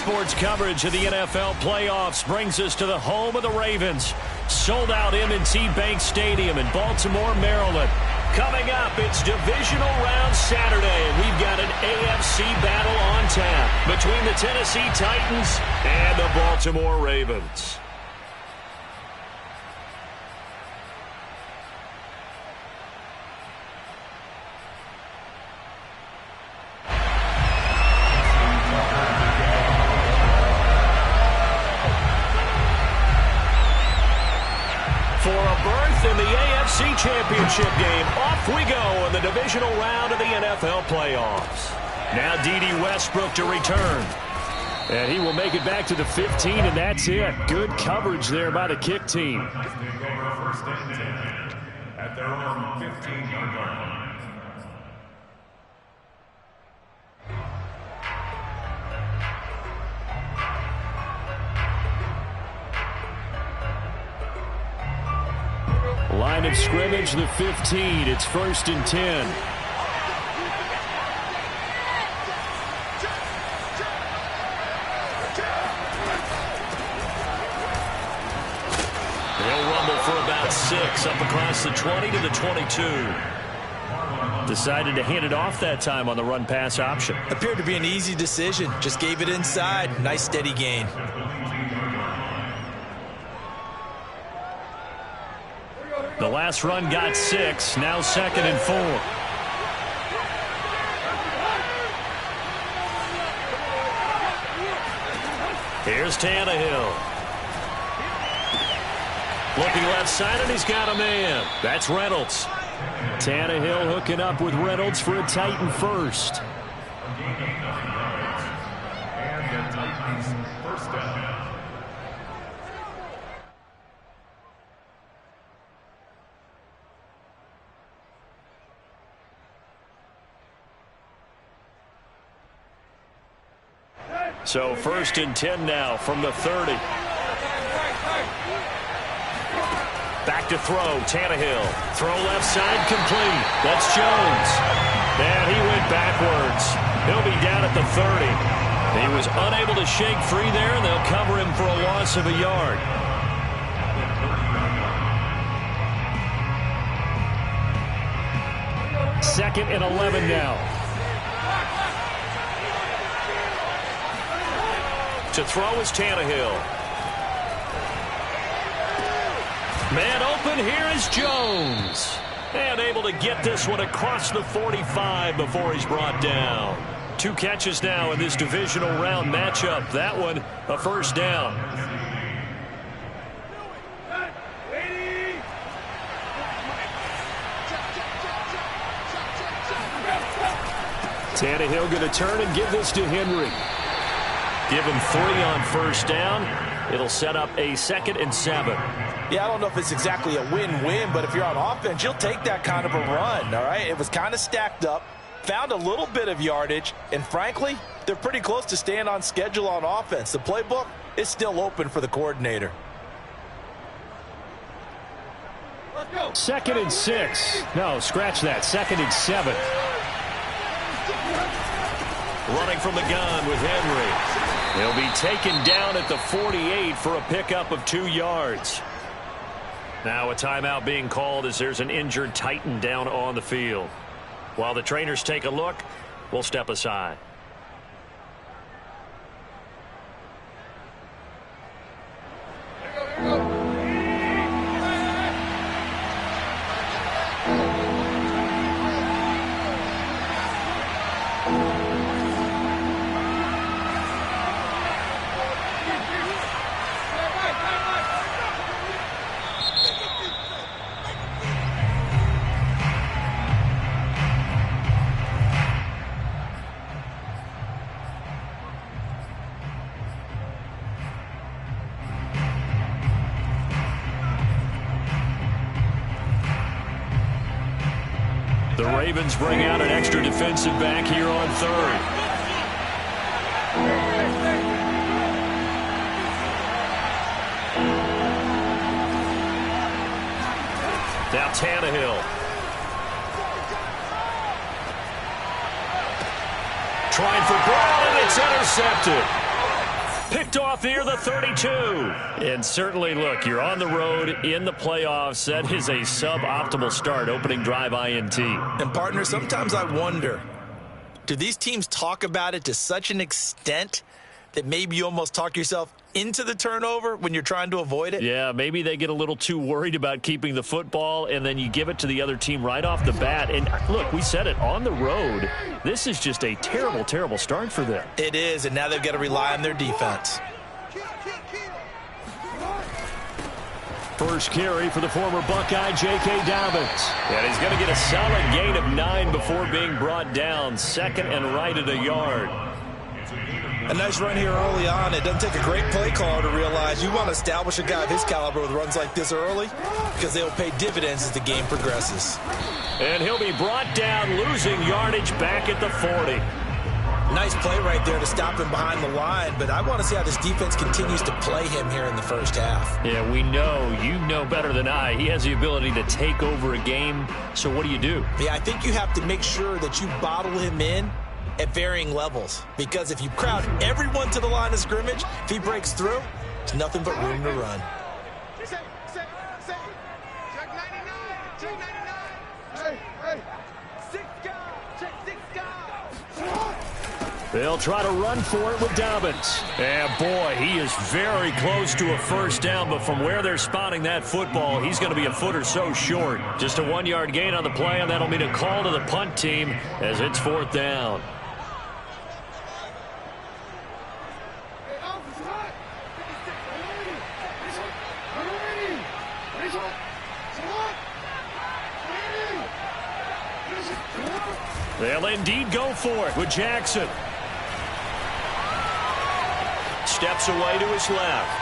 Sports coverage of the NFL playoffs brings us to the home of the Ravens. Sold out M&T Bank Stadium in Baltimore, Maryland. Coming up, it's divisional round Saturday, and we've got an AFC battle on tap between the Tennessee Titans and the Baltimore Ravens. In the AFC Championship game, off we go in the divisional round of the NFL playoffs. Now Dede Westbrook to return. And he will make it back to the 15, and that's it. Good coverage there by the kick team. At their own 15-yard line. Line of scrimmage, the 15. It's 1st and 10. They'll rumble for about 6 up across the 20 to the 22. Decided to hand it off that time on the run-pass option. Appeared to be an easy decision. Just gave it inside. Nice steady gain. The last run got 6. Now 2nd and 4. Here's Tannehill. Looking left side, and he's got a man. That's Reynolds. Tannehill hooking up with Reynolds for a Titan first. So 1st and 10 now from the 30. Back to throw, Tannehill. Throw left side, complete. That's Jones. And he went backwards. He'll be down at the 30. He was unable to shake free there, and they'll cover him for a loss of a yard. Second and 11 now. To throw is Tannehill. Man open, here is Jones. And able to get this one across the 45 before he's brought down. 2 catches now in this divisional round matchup. That one, a first down. Tannehill going to turn and give this to Henry. Give him 3 on first down. It'll set up a 2nd and 7. Yeah, I don't know if it's exactly a win-win, but if you're on offense, you'll take that kind of a run, all right? It was kind of stacked up, found a little bit of yardage, and frankly, they're pretty close to staying on schedule on offense. The playbook is still open for the coordinator. Let's go. 2nd and 6. No, scratch that. 2nd and 7. Running from the gun with Henry. He'll be taken down at the 48 for a pickup of 2 yards. Now a timeout being called as there's an injured Titan down on the field. While the trainers take a look, we'll step aside. Here we go. The Ravens bring out an extra defensive back here on 3rd. Now Tannehill. Trying for Brown, and it's intercepted. Picked off near the 32. And certainly, look, you're on the road in the playoffs. That is a suboptimal start, opening drive INT. And, partner, sometimes I wonder, do these teams talk about it to such an extent that maybe you almost talk yourself into the turnover when you're trying to avoid it? Yeah, maybe they get a little too worried about keeping the football, and then you give it to the other team right off the bat. And, look, we said it, on the road, this is just a terrible, terrible start for them. It is, and now they've got to rely on their defense. First carry for the former Buckeye, J.K. Dobbins. And he's going to get a solid gain of 9 before being brought down. Second and right at a yard. A nice run here early on. It doesn't take a great play caller to realize you want to establish a guy of his caliber with runs like this early because they'll pay dividends as the game progresses. And he'll be brought down, losing yardage back at the 40. Nice play right there to stop him behind the line, but I want to see how this defense continues to play him here in the first half. Yeah, we know, you know better than I, he has the ability to take over a game, so what do you do? Yeah, I think you have to make sure that you bottle him in at varying levels, because if you crowd everyone to the line of scrimmage, if he breaks through, there's nothing but room to run. They'll try to run for it with Dobbins. And boy, he is very close to a first down, but from where they're spotting that football, he's going to be a foot or so short. Just a 1-yard gain on the play, and that'll mean a call to the punt team as it's 4th down. They'll indeed go for it with Jackson. Steps away to his left.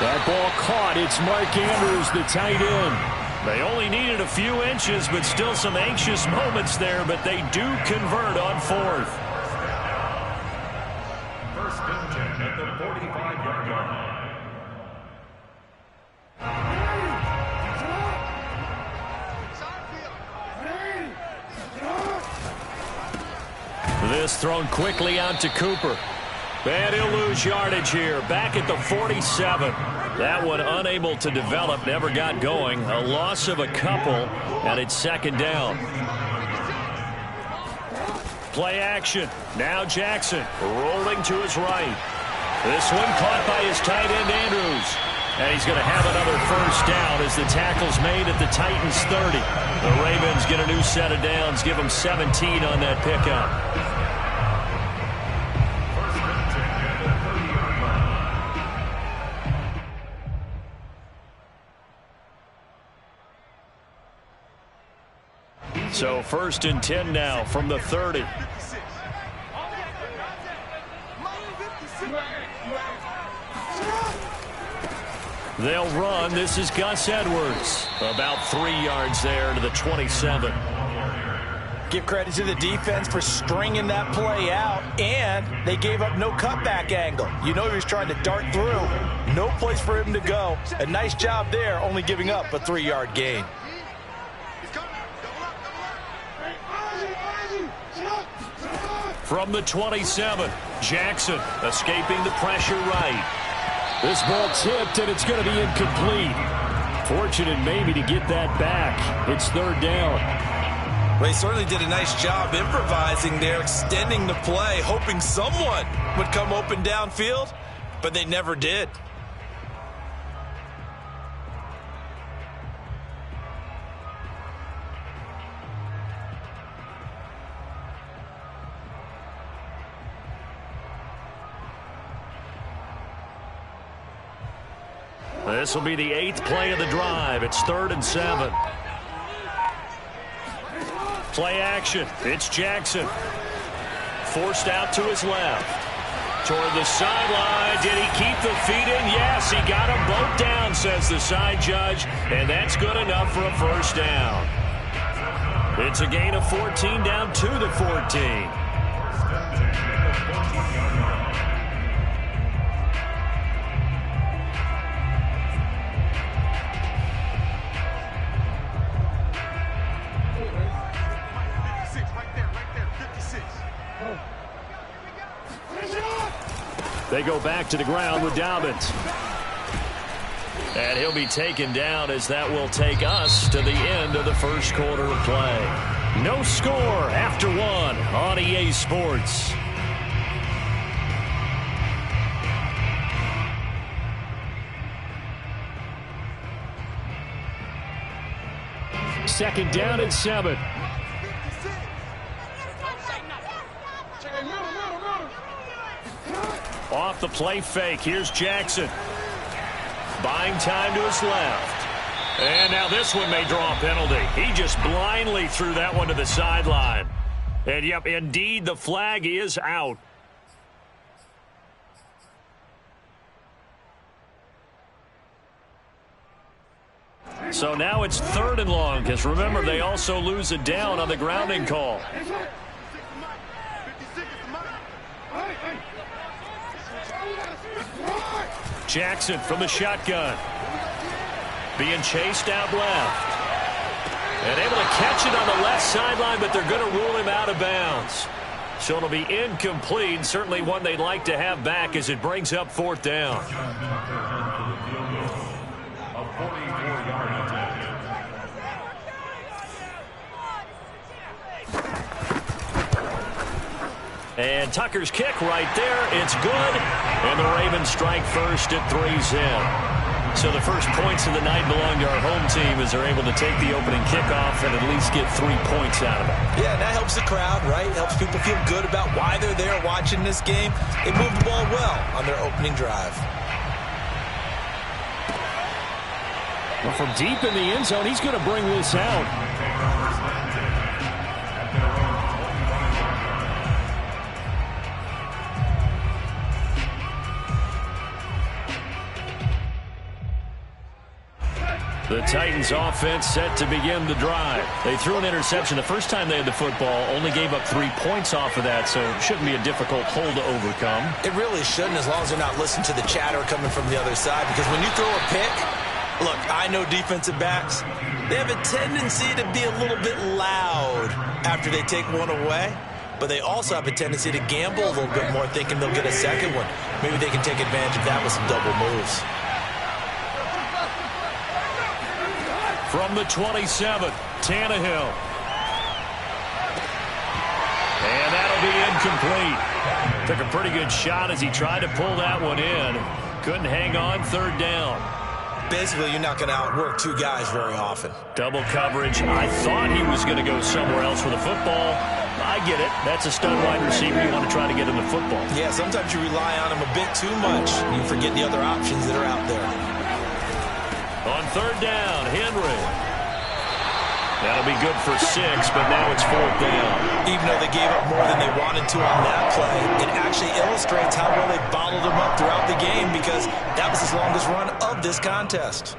That ball caught. It's Mark Andrews, the tight end. They only needed a few inches, but still some anxious moments there, but they do convert on 4th. First and 10 at the 45-yard line. This thrown quickly out to Cooper. And he'll lose yardage here. Back at the 47. That one unable to develop, never got going. A loss of a couple, and it's 2nd down. Play action. Now Jackson rolling to his right. This one caught by his tight end, Andrews. And he's going to have another first down as the tackle's made at the Titans' 30. The Ravens get a new set of downs, give them 17 on that pickup. So 1st and 10 now from the 30. They'll run. This is Gus Edwards. About 3 yards there to the 27. Give credit to the defense for stringing that play out, and they gave up no cutback angle. You know he was trying to dart through. No place for him to go. A nice job there, only giving up a 3-yard gain. From the 27, Jackson escaping the pressure right. This ball tipped, and it's going to be incomplete. Fortunate maybe to get that back. It's 3rd down. Well, he certainly did a nice job improvising there, extending the play, hoping someone would come open downfield, but they never did. This will be the 8th play of the drive. It's 3rd and 7. Play action. It's Jackson. Forced out to his left. Toward the sideline. Did he keep the feet in? Yes, he got them both down, says the side judge. And that's good enough for a first down. It's a gain of 14 down to the 14. They go back to the ground with Dobbins. And he'll be taken down as that will take us to the end of the first quarter of play. No score after one on EA Sports. Second down and 7. Off the play fake. Here's Jackson. Buying time to his left. And now this one may draw a penalty. He just blindly threw that one to the sideline. And, yep, indeed, the flag is out. So now it's 3rd and long, because remember, they also lose a down on the grounding call. Jackson from the shotgun. Being chased out left. And able to catch it on the left sideline, but they're going to rule him out of bounds. So it'll be incomplete, certainly one they'd like to have back as it brings up 4th down. And Tucker's kick right there. It's good. And the Ravens strike first at 3's in. So the first points of the night belong to our home team as they're able to take the opening kickoff and at least get 3 points out of it. Yeah, and that helps the crowd, right? Helps people feel good about why they're there watching this game. They moved the ball well on their opening drive. Well, from deep in the end zone, he's going to bring this out. The Titans offense set to begin the drive. They threw an interception the first time they had the football, only gave up 3 points off of that, so it shouldn't be a difficult hole to overcome. It really shouldn't, as long as they're not listening to the chatter coming from the other side, because when you throw a pick, look, I know defensive backs, they have a tendency to be a little bit loud after they take one away, but they also have a tendency to gamble a little bit more, thinking they'll get a second one. Maybe they can take advantage of that with some double moves. From the 27, Tannehill. And that'll be incomplete. Took a pretty good shot as he tried to pull that one in. Couldn't hang on, 3rd down. Basically, you're not going to outwork 2 guys very often. Double coverage. I thought he was going to go somewhere else with the football. I get it. That's a stud wide receiver. You want to try to get him the football. Yeah, sometimes you rely on him a bit too much. You forget the other options that are out there. On 3rd down, Henry. That'll be good for 6, but now it's 4th down. Even though they gave up more than they wanted to on that play, it actually illustrates how well they bottled them up throughout the game, because that was his longest run of this contest.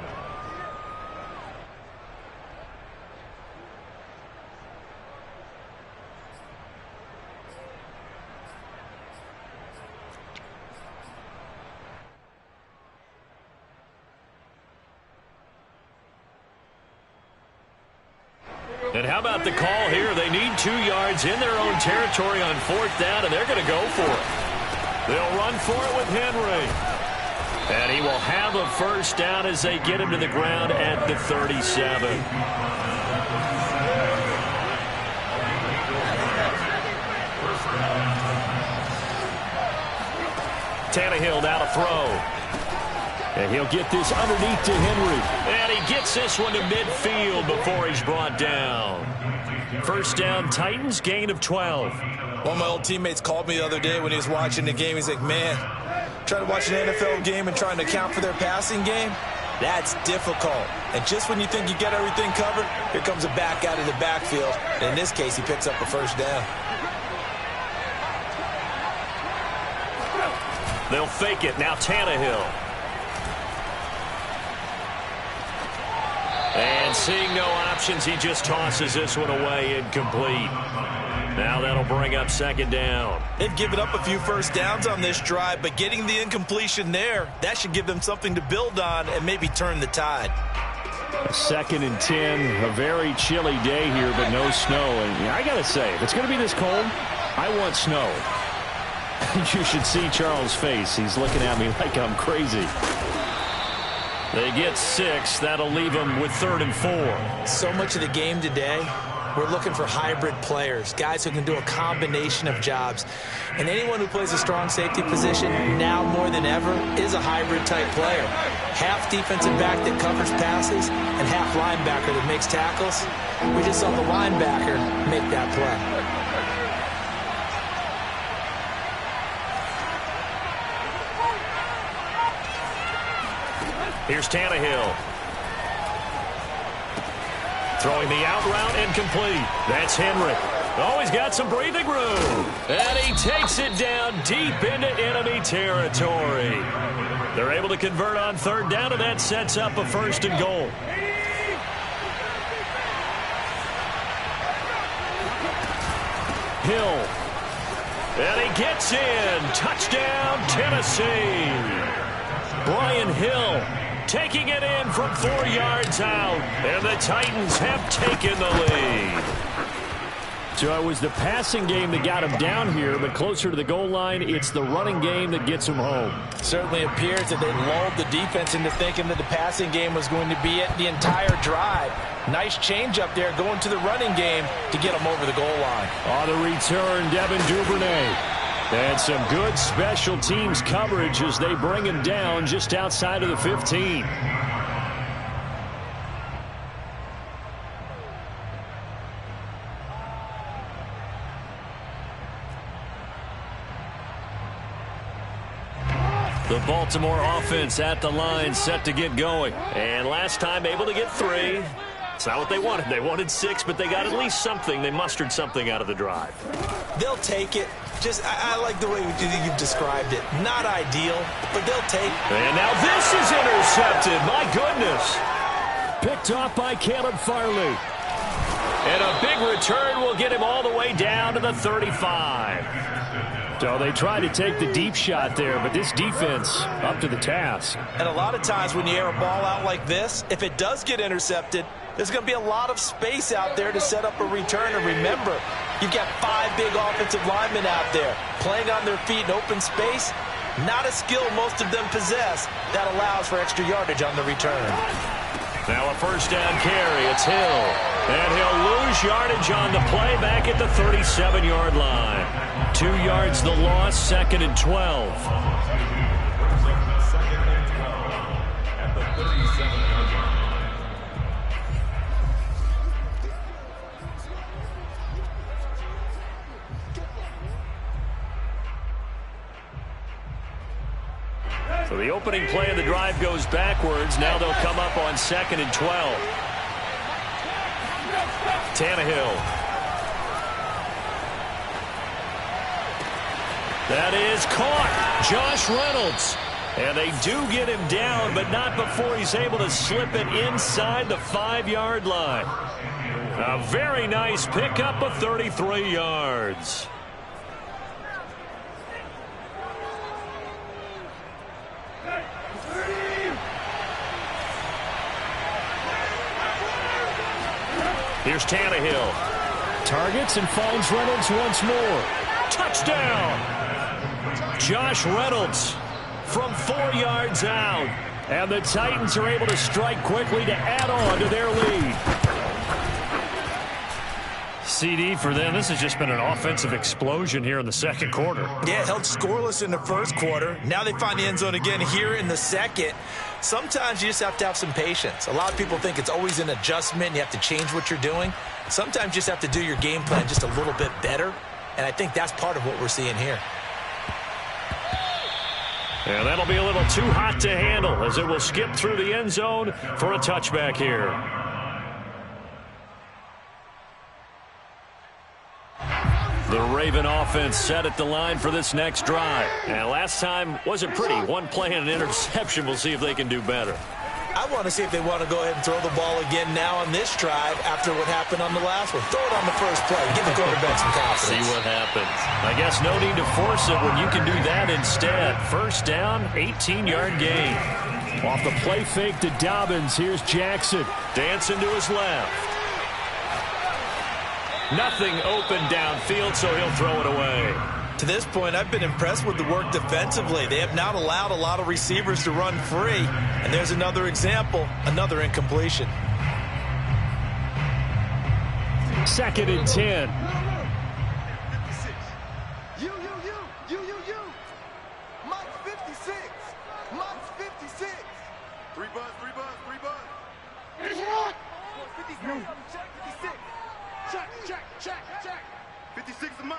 And how about the call here? They need 2 yards in their own territory on 4th down, and they're going to go for it. They'll run for it with Henry. And he will have a 1st down as they get him to the ground at the 37. Tannehill now to throw. And he'll get this underneath to Henry. And he gets this one to midfield before he's brought down. 1st down, Titans, gain of 12. One of my old teammates called me the other day when he was watching the game. He's like, man, trying to watch an NFL game and trying to account for their passing game, that's difficult. And just when you think you get everything covered, here comes a back out of the backfield. And in this case, he picks up a 1st down. They'll fake it. Now Tannehill. And seeing no options, he just tosses this one away, incomplete. Now that'll bring up 2nd down. They've given up a few 1st downs on this drive, but getting the incompletion there, that should give them something to build on and maybe turn the tide. 2nd and 10, a very chilly day here, but no snow. And I got to say, if it's going to be this cold, I want snow. You should see Charles' face. He's looking at me like I'm crazy. They get 6. That'll leave them with 3rd and 4. So much of the game today, we're looking for hybrid players, guys who can do a combination of jobs. And anyone who plays a strong safety position now more than ever is a hybrid-type player. Half defensive back that covers passes and half linebacker that makes tackles. We just saw the linebacker make that play. Here's Tannehill. Throwing the out route incomplete. That's Henry. Oh, he's got some breathing room. And he takes it down deep into enemy territory. They're able to convert on 3rd down, and that sets up a 1st and goal. Hill. And he gets in. Touchdown, Tennessee. Brian Hill taking it in from 4 yards out. And the Titans have taken the lead. So it was the passing game that got him down here, but closer to the goal line, it's the running game that gets him home. Certainly appears that they lulled the defense into thinking that the passing game was going to be it the entire drive. Nice change up there going to the running game to get them over the goal line. On the return, Devin Duvernay. And some good special teams coverage as they bring him down just outside of the 15. The Baltimore offense at the line, set to get going. And last time able to get 3. It's not what they wanted. They wanted 6, but they got at least something. They mustered something out of the drive. They'll take it. I like the way you've described it. Not ideal, but they'll take it. And now this is intercepted. My goodness. Picked off by Caleb Farley. And a big return will get him all the way down to the 35. So they try to take the deep shot there, but this defense up to the task. And a lot of times when you air a ball out like this, if it does get intercepted, there's going to be a lot of space out there to set up a return. And remember, you've got 5 big offensive linemen out there playing on their feet in open space. Not a skill most of them possess that allows for extra yardage on the return. Now a 1st down carry. It's Hill. And he'll lose yardage on the play back at the 37-yard line. 2 yards the loss, 2nd and 12. At the 37-yard line. So the opening play of the drive goes backwards. Now they'll come up on 2nd and 12. Tannehill. That is caught. Josh Reynolds. And they do get him down, but not before he's able to slip it inside the 5-yard line. A very nice pickup of 33 yards. Here's Tannehill. Targets and finds Reynolds once more. Touchdown! Josh Reynolds from 4 yards out. And the Titans are able to strike quickly to add on to their lead. CD for them, this has just been an offensive explosion here in the 2nd quarter. Yeah, held scoreless in the 1st quarter. Now they find the end zone again here in the 2nd. Sometimes you just have to have some patience. A lot of people think it's always an adjustment. You have to change what you're doing. Sometimes you just have to do your game plan just a little bit better. And I think that's part of what we're seeing here. And that'll be a little too hot to handle as it will skip through the end zone for a touchback here. The Raven offense set at the line for this next drive. And last time wasn't pretty. 1 play and an interception. We'll see if they can do better. I want to see if they want to go ahead and throw the ball again now on this drive after what happened on the last one. Throw it on the first play. Give the quarterback some confidence. See what happens. I guess no need to force it when you can do that instead. 1st down, 18-yard gain. Off the play fake to Dobbins. Here's Jackson. Dancing to his left. Nothing open downfield, so he'll throw it away. To this point, I've been impressed with the work defensively. They have not allowed a lot of receivers to run free. And there's another example, another incompletion. 2nd and 10. You. Mike 56. Mike's 56. 3 buzz. 56. Check. 56 is Mike.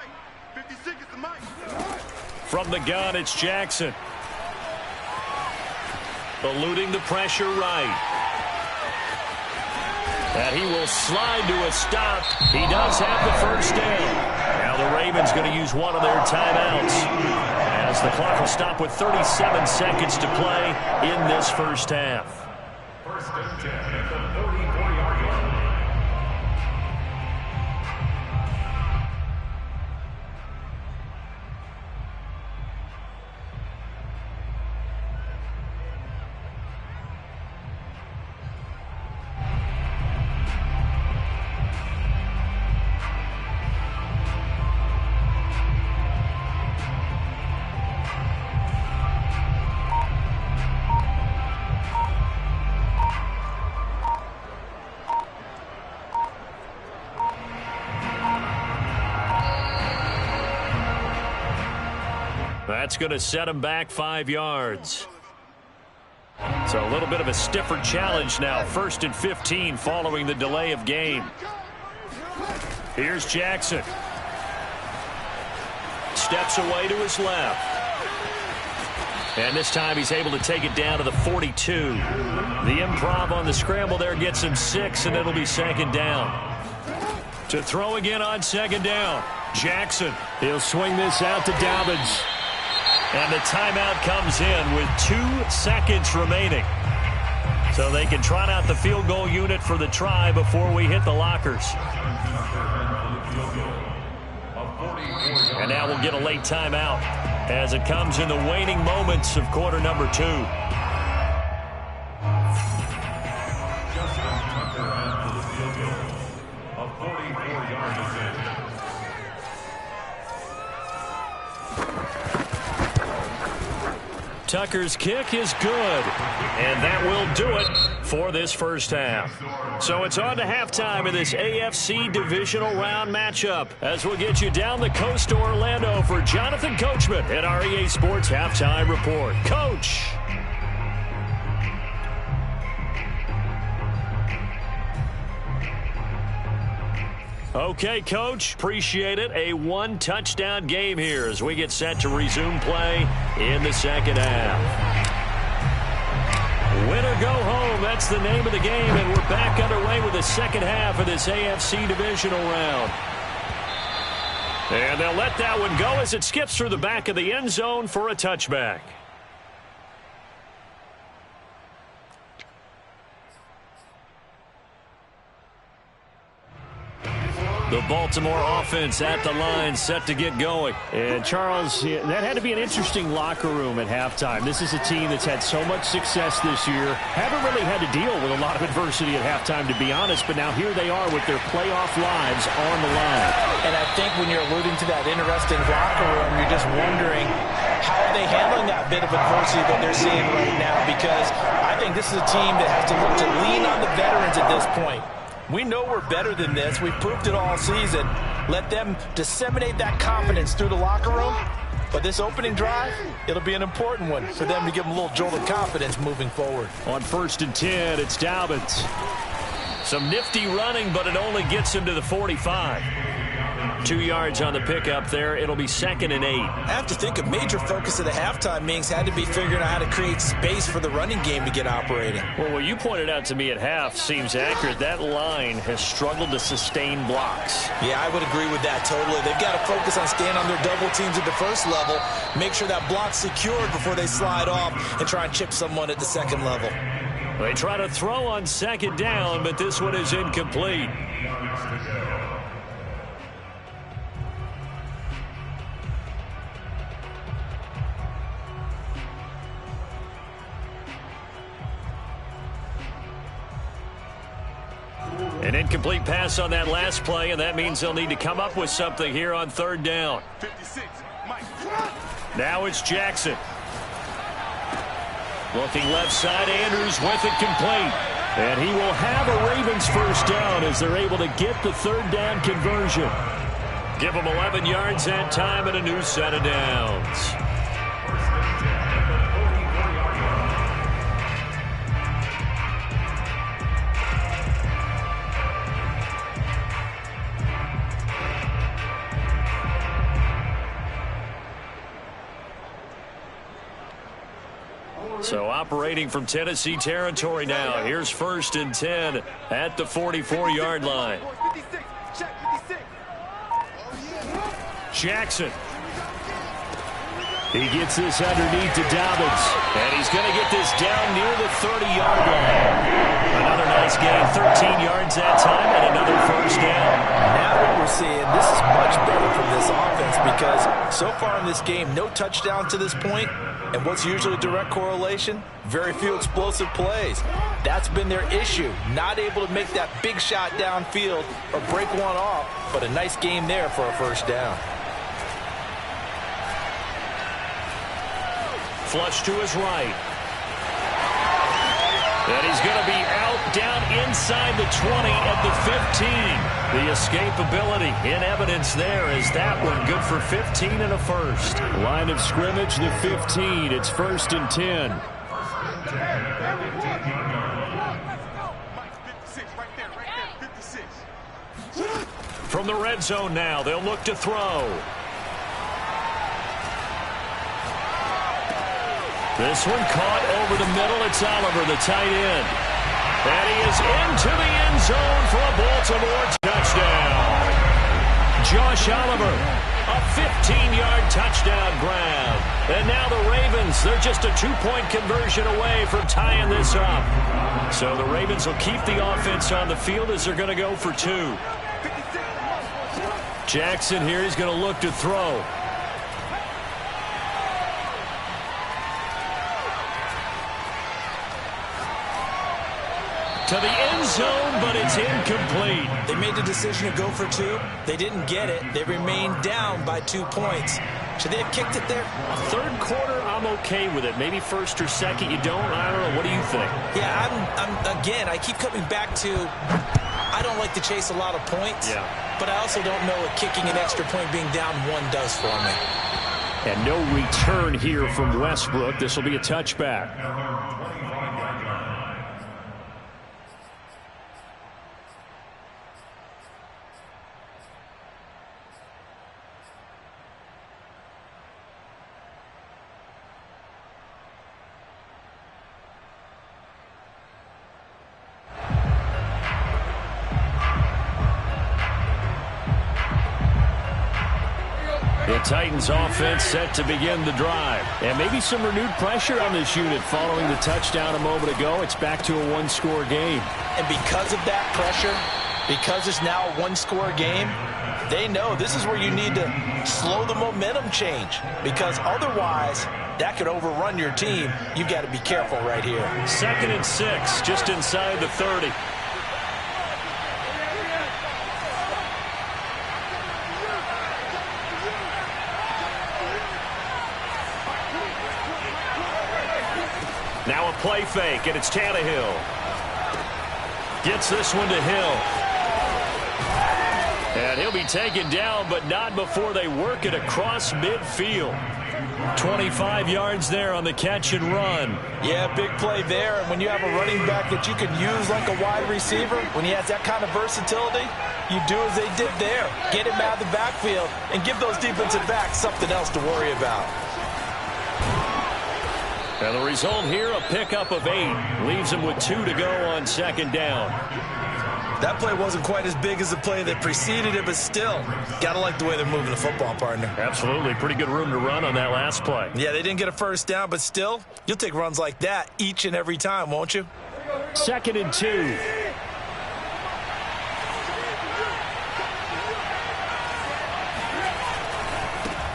56 is the Mike. From the gun, it's Jackson. Eluding the pressure right. And he will slide to a stop. He does have the first down. Now the Ravens going to use one of their timeouts, as the clock will stop with 37 seconds to play in this first half. 1st and 10 at the 44-yard line. That's going to set him back 5 yards. So a little bit of a stiffer challenge now. 1st and 15 following the delay of game. Here's Jackson. Steps away to his left. And this time he's able to take it down to the 42. The improv on the scramble there gets him 6, and it'll be 2nd down. To throw again on 2nd down. Jackson. He'll swing this out to Dobbins. And the timeout comes in with 2 seconds remaining. So they can trot out the field goal unit for the try before we hit the lockers. And now we'll get a late timeout as it comes in the waning moments of quarter number 2. Tucker's kick is good, and that will do it for this first half. So it's on to halftime in this AFC divisional round matchup, as we'll get you down the coast to Orlando for Jonathan Coachman at our EA Sports Halftime Report. Coach. Okay, Coach, appreciate it. A 1-touchdown game here as we get set to resume play in the second half. Win or go home, that's the name of the game, and we're back underway with the second half of this AFC divisional round. And they'll let that one go as it skips through the back of the end zone for a touchback. The Baltimore offense at the line, set to get going. And, Charles, that had to be an interesting locker room at halftime. This is a team that's had so much success this year. Haven't really had to deal with a lot of adversity at halftime, to be honest, but now here they are with their playoff lives on the line. And I think when you're alluding to that interesting locker room, you're just wondering how are they handling that bit of adversity that they're seeing right now, because I think this is a team that has to look to lean on the veterans at this point. We know we're better than this. We've proved it all season. Let them disseminate that confidence through the locker room. But this opening drive, it'll be an important one for them to give them a little jolt of confidence moving forward. On 1st and 10, it's Dobbins. Some nifty running, but it only gets him to the 45. 2 yards on the pickup there. It'll be 2nd and 8. I have to think a major focus of the halftime meetings had to be figuring out how to create space for the running game to get operating. Well, what you pointed out to me at half seems accurate. That line has struggled to sustain blocks. Yeah, I would agree with that totally. They've got to focus on staying on their double teams at the first level, make sure that block's secured before they slide off and try and chip someone at the second level. They try to throw on 2nd down, but this one is incomplete. An incomplete pass on that last play, and that means they'll need to come up with something here on 3rd down. 56, Now it's Jackson. Looking left side, Andrews with it complete. And he will have a Ravens first down as they're able to get the third down conversion. Give them 11 yards that time and a new set of downs. So operating from Tennessee territory now. Here's 1st and 10 at the 44-yard line. Jackson. He gets this underneath to Dobbins. And he's going to get this down near the 30-yard line. Another nice gain, 13 yards that time, and another first down. Now what we're seeing, this is much better from this offense because so far in this game, no touchdown to this point. And what's usually a direct correlation? Very few explosive plays. That's been their issue. Not able to make that big shot downfield or break one off, but a nice game there for a first down. Flush to his right. And he's going to be out down inside the 20 at the 15. The escapability in evidence there as that one good for 15 and a first. Line of scrimmage, the 15. It's 1st and 10. From the red zone now, they'll look to throw. This one caught over the middle. It's Oliver, the tight end. And he is into the end zone for a Baltimore touchdown. Josh Oliver, a 15-yard touchdown grab. And now the Ravens, they're just a 2-point conversion away from tying this up. So the Ravens will keep the offense on the field as they're going to go for 2. Jackson here, he's going to look to throw. To the end zone, but it's incomplete. They made the decision to go for 2. They didn't get it. They remained down by 2 points. Should they have kicked it there? Third quarter, I'm okay with it. Maybe first or second, you don't. I don't know. What do you think? Yeah, again, I keep coming back to I don't like to chase a lot of points. Yeah. But I also don't know what kicking an extra point being down 1 does for me. And no return here from Westbrook. This will be a touchback. The Titans offense set to begin the drive. And maybe some renewed pressure on this unit following the touchdown a moment ago. It's back to a 1-score game. And because of that pressure, because it's now a 1-score game, they know this is where you need to slow the momentum change. Because otherwise, that could overrun your team. You've got to be careful right here. 2nd and 6, just inside the 30. Now a play fake, and it's Tannehill. Gets this one to Hill. And he'll be taken down, but not before they work it across midfield. 25 yards there on the catch and run. Yeah, big play there. And when you have a running back that you can use like a wide receiver, when he has that kind of versatility, you do as they did there. Get him out of the backfield and give those defensive backs something else to worry about. And the result here, a pickup of 8. Leaves him with 2 to go on 2nd down. That play wasn't quite as big as the play that preceded it, but still, got to like the way they're moving the football, partner. Absolutely. Pretty good room to run on that last play. Yeah, they didn't get a first down, but still, you'll take runs like that each and every time, won't you? 2nd and 2.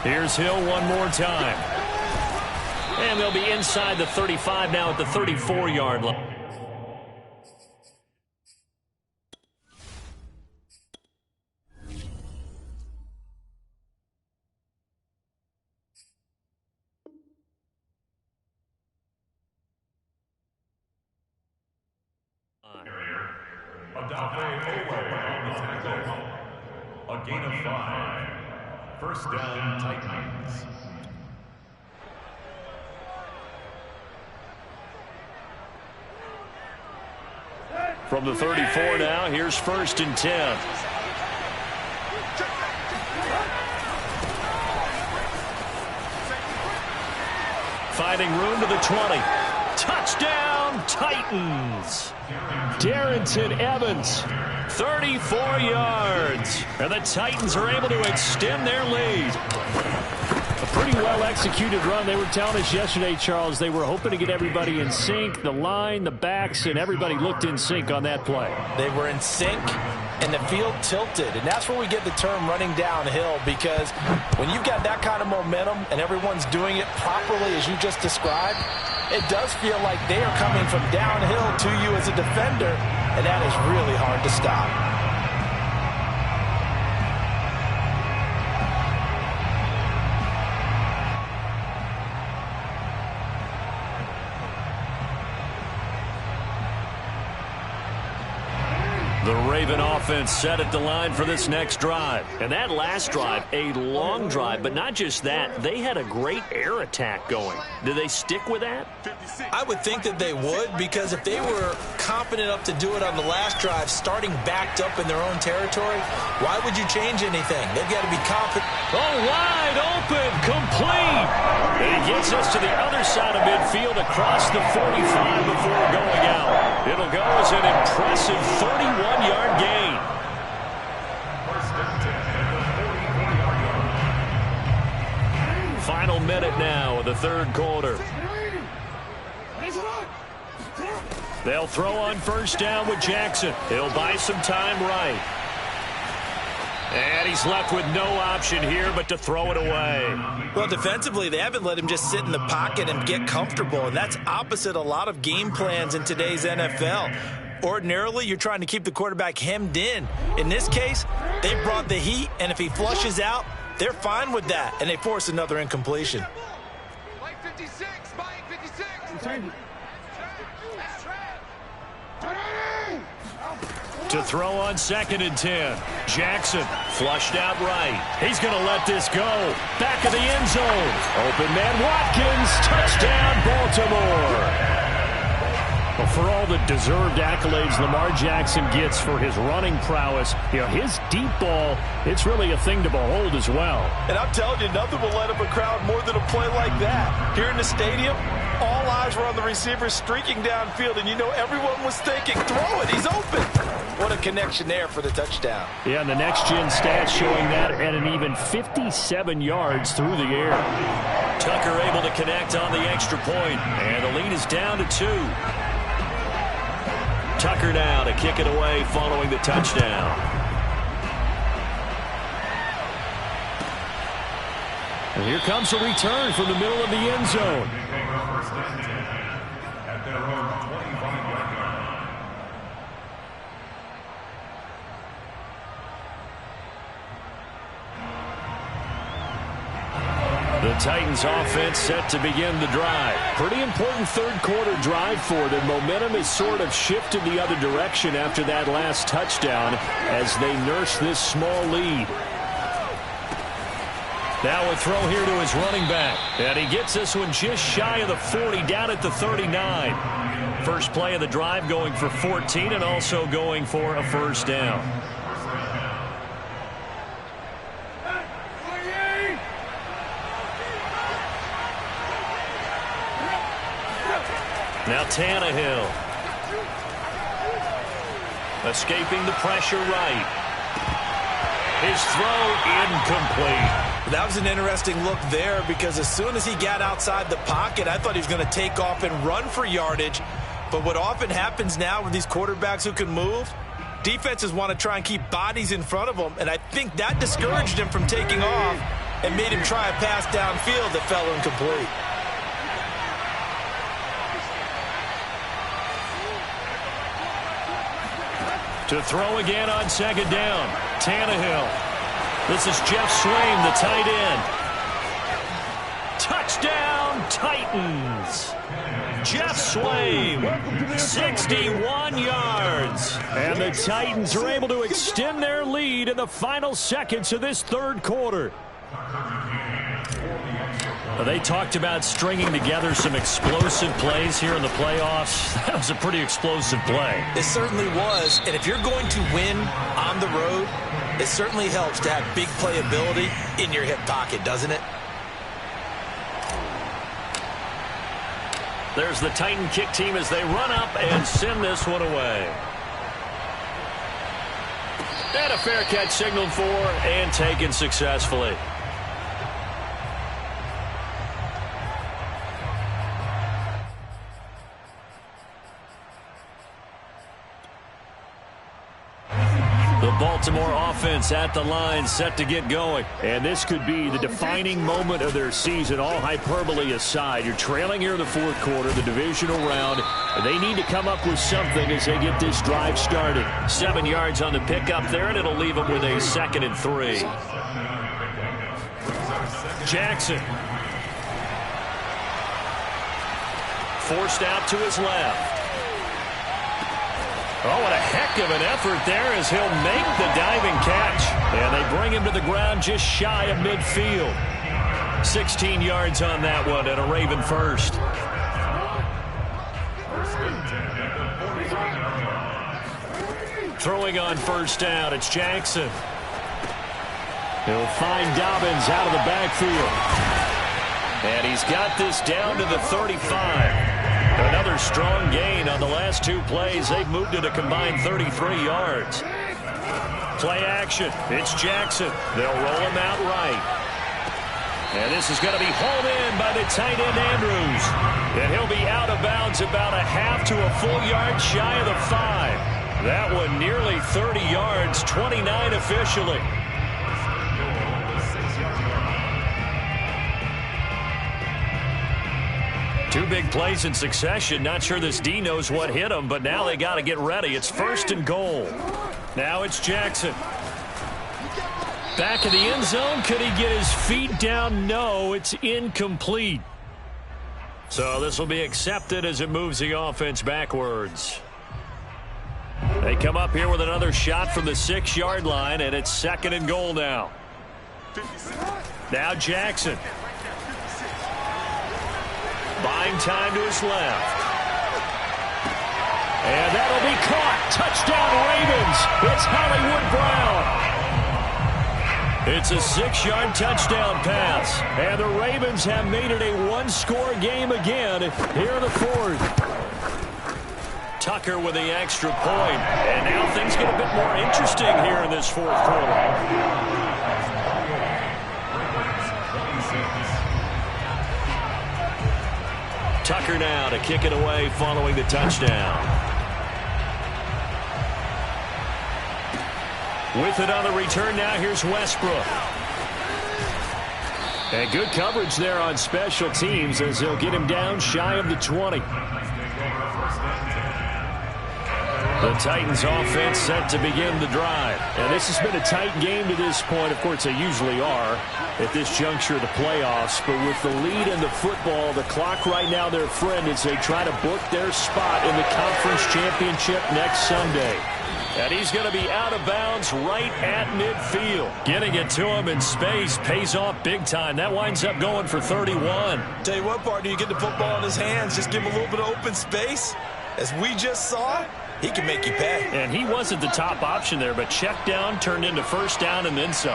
Here's Hill one more time. And they'll be inside the 35 now at the 34-yard line. A gain of 5. First down, Titans. From the 34 now, here's 1st and 10. Finding room to the 20. Touchdown, Titans. Darrington Evans, 34 yards. And the Titans are able to extend their lead. A pretty well-executed run. They were telling us yesterday, Charles, they were hoping to get everybody in sync. The line, the backs, and everybody looked in sync on that play. They were in sync, and the field tilted. And that's where we get the term running downhill, because when you've got that kind of momentum and everyone's doing it properly as you just described, it does feel like they are coming from downhill to you as a defender, and that is really hard to stop. The Raven offense set at the line for this next drive. And that last drive, a long drive, but not just that. They had a great air attack going. Do they stick with that? I would think that they would, because if they were confident enough to do it on the last drive, starting backed up in their own territory, why would you change anything? They've got to be confident. Oh, wide open, complete. And he gets us to the other side of midfield across the 45 before going out. It'll go as an impressive 31-yard gain. Final minute now of the 3rd quarter. They'll throw on 1st down with Jackson. He'll buy some time right. And he's left with no option here but to throw it away. Well, defensively, they haven't let him just sit in the pocket and get comfortable, and that's opposite a lot of game plans in today's NFL. Ordinarily, you're trying to keep the quarterback hemmed in. In this case, they brought the heat, and if he flushes out, they're fine with that, and they force another incompletion. Mike 56, Mike 56. To throw on 2nd and 10. Jackson flushed out right. He's going to let this go. Back of the end zone. Open man Watkins. Touchdown, Baltimore. Well, for all the deserved accolades Lamar Jackson gets for his running prowess, his deep ball, it's really a thing to behold as well. And I'm telling you, nothing will light up a crowd more than a play like that. Here in the stadium, all eyes were on the receiver streaking downfield, and everyone was thinking, throw it, he's open. What a connection there for the touchdown. Yeah, and the next-gen stats showing that at an even 57 yards through the air. Tucker able to connect on the extra point, and the lead is down to 2. Tucker now to kick it away following the touchdown. And here comes a return from the middle of the end zone. At their own 25-yard line. The Titans offense set to begin the drive. Pretty important 3rd quarter drive for them. Momentum has sort of shifted the other direction after that last touchdown as they nurse this small lead. Now a throw here to his running back. And he gets this one just shy of the 40, down at the 39. First play of the drive going for 14 and also going for a 1st down. Now Tannehill. Escaping the pressure right. His throw incomplete. That was an interesting look there, because as soon as he got outside the pocket, I thought he was going to take off and run for yardage. But what often happens now with these quarterbacks who can move, defenses want to try and keep bodies in front of them, and I think that discouraged him from taking off and made him try a pass downfield that fell incomplete. To throw again on 2nd down. Tannehill. This is Jeff Swaim, the tight end. Touchdown, Titans. Jeff Swaim, 61 yards. And the Titans are able to extend their lead in the final seconds of this third quarter. They talked about stringing together some explosive plays here in the playoffs. That was a pretty explosive play. It certainly was. And if you're going to win on the road, it certainly helps to have big playability in your hip pocket, doesn't it? There's the Titan kick team as they run up and send this one away. And a fair catch signaled for and taken successfully. Baltimore offense at the line, set to get going. And this could be the defining moment of their season, all hyperbole aside. You're trailing here in the fourth quarter, the divisional round. They need to come up with something as they get this drive started. 7 yards on the pickup there, and it'll leave them with a 2nd and 3. Jackson. Forced out to his left. Oh, what a heck of an effort there as he'll make the diving catch. And they bring him to the ground just shy of midfield. 16 yards on that one and a Raven first. Throwing on first down, it's Jackson. He'll find Dobbins out of the backfield. And he's got this down to the 35. Another strong gain on the last 2 plays. They've moved it a combined 33 yards. Play action. It's Jackson. They'll roll him out right. And this is going to be hauled in by the tight end Andrews. And he'll be out of bounds about a half to a full yard shy of the 5. That one nearly 30 yards, 29 officially. Two big plays in succession. Not sure this D knows what hit him, but now they got to get ready. It's 1st and goal. Now it's Jackson. Back of the end zone. Could he get his feet down? No, it's incomplete. So this will be accepted as it moves the offense backwards. They come up here with another shot from the 6-yard line, and it's 2nd and goal now. Now Jackson. Buying time to his left. And that'll be caught. Touchdown Ravens. It's Hollywood Brown. It's a 6-yard touchdown pass. And the Ravens have made it a 1-score game again here in the 4th. Tucker with the extra point. And now things get a bit more interesting here in this 4th quarter. Tucker now to kick it away following the touchdown. With it on the return now, here's Westbrook. And good coverage there on special teams as they'll get him down shy of the 20. The Titans offense set to begin the drive. And this has been a tight game to this point. Of course, they usually are at this juncture of the playoffs. But with the lead in the football, the clock right now their friend as they try to book their spot in the conference championship next Sunday. And he's going to be out of bounds right at midfield. Getting it to him in space pays off big time. That winds up going for 31. Tell you what, partner, you get the football in his hands, just give him a little bit of open space. As we just saw, he can make you pay. And he wasn't the top option there, but check down turned into first down and then some.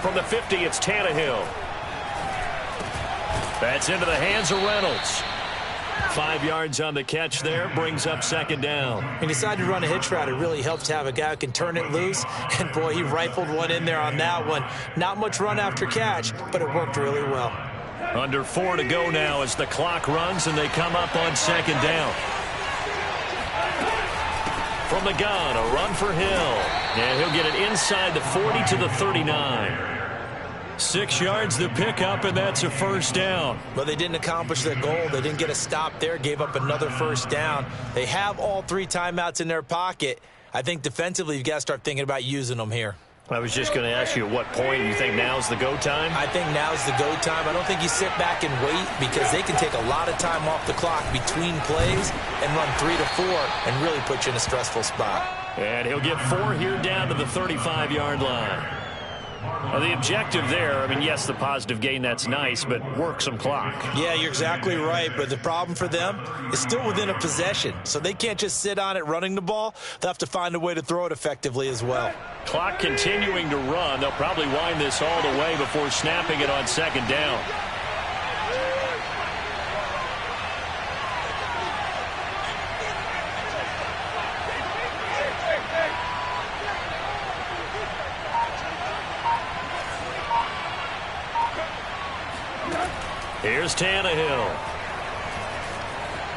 From the 50, it's Tannehill. That's into the hands of Reynolds. 5 yards on the catch there, brings up 2nd down. He decided to run a hitch route. It really helps to have a guy who can turn it loose. And, boy, he rifled one in there on that one. Not much run after catch, but it worked really well. Under 4 to go now as the clock runs and they come up on 2nd down. From the gun, a run for Hill. And he'll get it inside the 40 to the 39. 6 yards the pickup, and that's a first down. But they didn't accomplish their goal. They didn't get a stop there, gave up another first down. They have all 3 timeouts in their pocket. I think defensively you've got to start thinking about using them here. I was just going to ask you at what point you think now's the go time? I think now's the go time. I don't think you sit back and wait because they can take a lot of time off the clock between plays and run 3 to 4 and really put you in a stressful spot. And he'll get 4 here down to the 35-yard line. Well, the objective there, I mean, yes, the positive gain, that's nice, but work some clock. Yeah, you're exactly right, but the problem for them is still within a possession, so they can't just sit on it running the ball. They'll have to find a way to throw it effectively as well. Clock continuing to run. They'll probably wind this all the way before snapping it on second down. Here's Tannehill.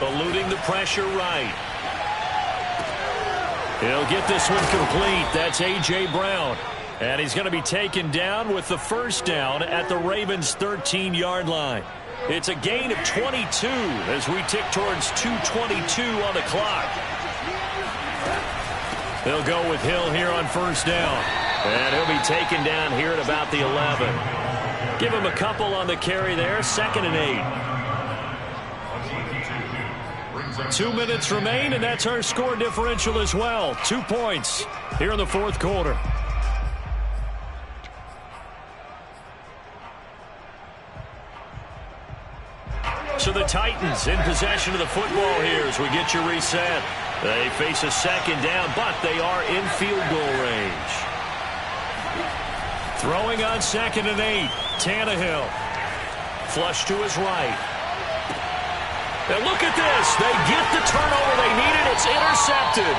Eluding the pressure right. He'll get this one complete. That's A.J. Brown. And he's going to be taken down with the first down at the Ravens' 13-yard line. It's a gain of 22 as we tick towards 2:22 on the clock. They'll go with Hill here on first down. And he'll be taken down here at about the 11. Give him a couple on the carry there. 2nd and 8. 2 minutes remain, and that's our score differential as well. 2 points here in the fourth quarter. So the Titans in possession of the football here as we get you reset. They face a second down, but they are in field goal range. Throwing on 2nd and 8. Tannehill. Flush to his right. And look at this. They get the turnover they needed. It's intercepted.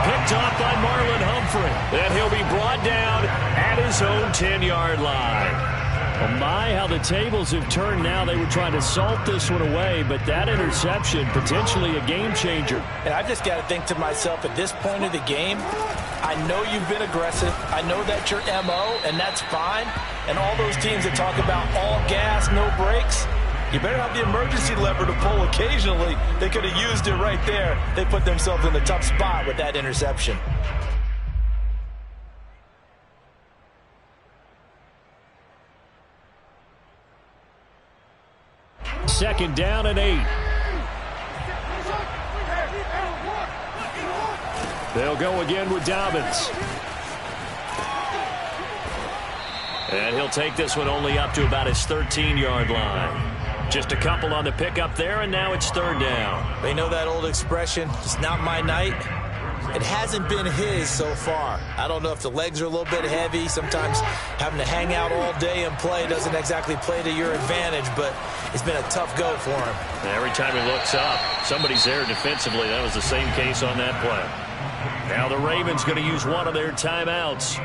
Picked off by Marlon Humphrey. And he'll be brought down at his own 10-yard line. Oh my, how the tables have turned now. They were trying to salt this one away, but that interception, potentially a game changer. And I've just got to think to myself, at this point of the game, I know you've been aggressive. I know that's your MO, and that's fine. And all those teams that talk about all gas, no brakes, you better have the emergency lever to pull occasionally. They could have used it right there. They put themselves in a tough spot with that interception. Second down and 8. They'll go again with Dobbins. And he'll take this one only up to about his 13-yard line. Just a couple on the pickup there, and now it's 3rd down. They know that old expression, it's not my night. It hasn't been his so far. I don't know if the legs are a little bit heavy. Sometimes having to hang out all day and play doesn't exactly play to your advantage, but it's been a tough go for him. Every time he looks up, somebody's there defensively. That was the same case on that play. Now the Ravens going to use one of their timeouts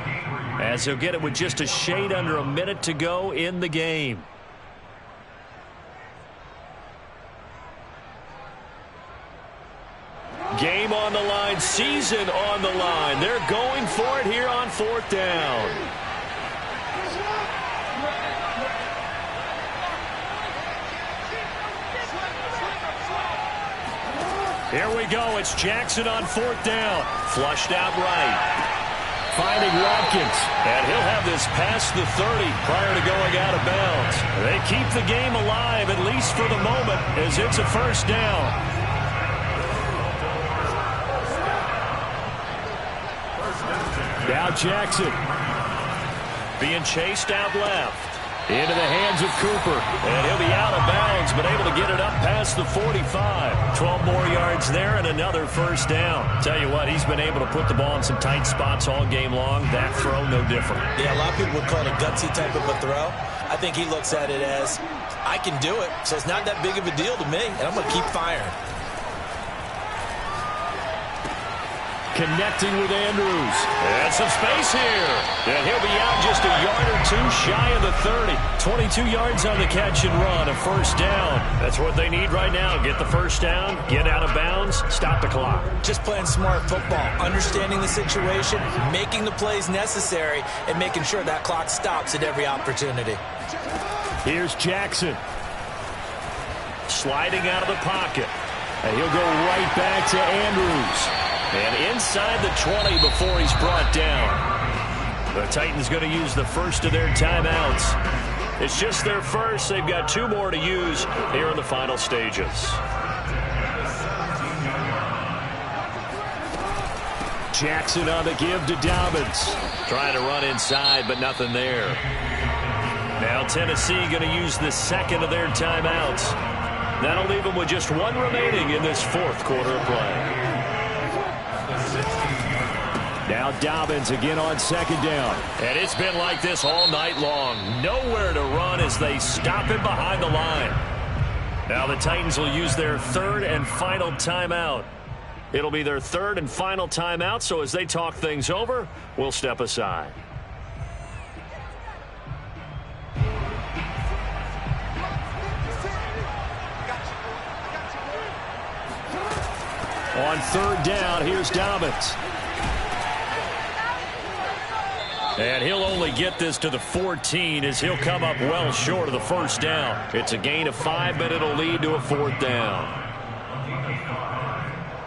as he'll get it with just a shade under a minute to go in the game. Game on the line, season on the line. They're going for it here on 4th down. Here we go. It's Jackson on 4th down. Flushed out right. Finding Watkins. And he'll have this past the 30 prior to going out of bounds. They keep the game alive, at least for the moment, as it's a first down. Now Jackson being chased out left. Into the hands of Cooper. And he'll be out of bounds, but able to get it up past the 45. 12 more yards there and another first down. Tell you what, he's been able to put the ball in some tight spots all game long. That throw, no different. Yeah, a lot of people would call it a gutsy type of a throw. I think he looks at it as, I can do it, so it's not that big of a deal to me, and I'm going to keep firing. Connecting with Andrews. And some space here. And he'll be out just a yard or two shy of the 30. 22 yards on the catch and run, a first down. That's what they need right now. Get the first down, get out of bounds, stop the clock. Just playing smart football, understanding the situation, making the plays necessary, and making sure that clock stops at every opportunity. Here's Jackson. Sliding out of the pocket. And he'll go right back to Andrews. And inside the 20 before he's brought down. The Titans going to use the first of their timeouts. It's just their first. They've got 2 more to use here in the final stages. Jackson on the give to Dobbins. Trying to run inside, but nothing there. Now Tennessee going to use the second of their timeouts. That'll leave them with just 1 remaining in this 4th quarter of play. Now Dobbins again on 2nd down. And it's been like this all night long. Nowhere to run as they stop him behind the line. Now the Titans will use their 3rd and final timeout. It'll be their 3rd and final timeout, so as they talk things over, we'll step aside. On 3rd down, here's Dobbins. And he'll only get this to the 14 as he'll come up well short of the 1st down. It's a gain of 5, but it'll lead to a 4th down.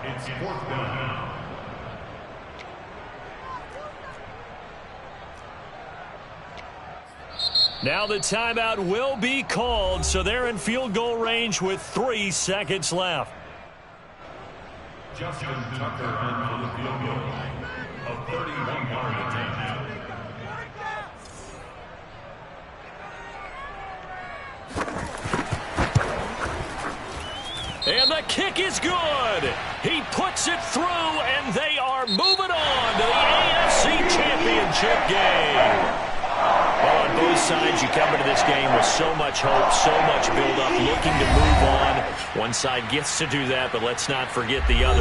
It's 4th down. Now the timeout will be called, so they're in field goal range with 3 seconds left. Justin Tucker in for the field goal. A 31-yard attempt. And the kick is good. He puts it through, and they are moving on to the AFC Championship game. Well, on both sides, you come into this game with so much hope, so much build-up, looking to move on. One side gets to do that, but let's not forget the other.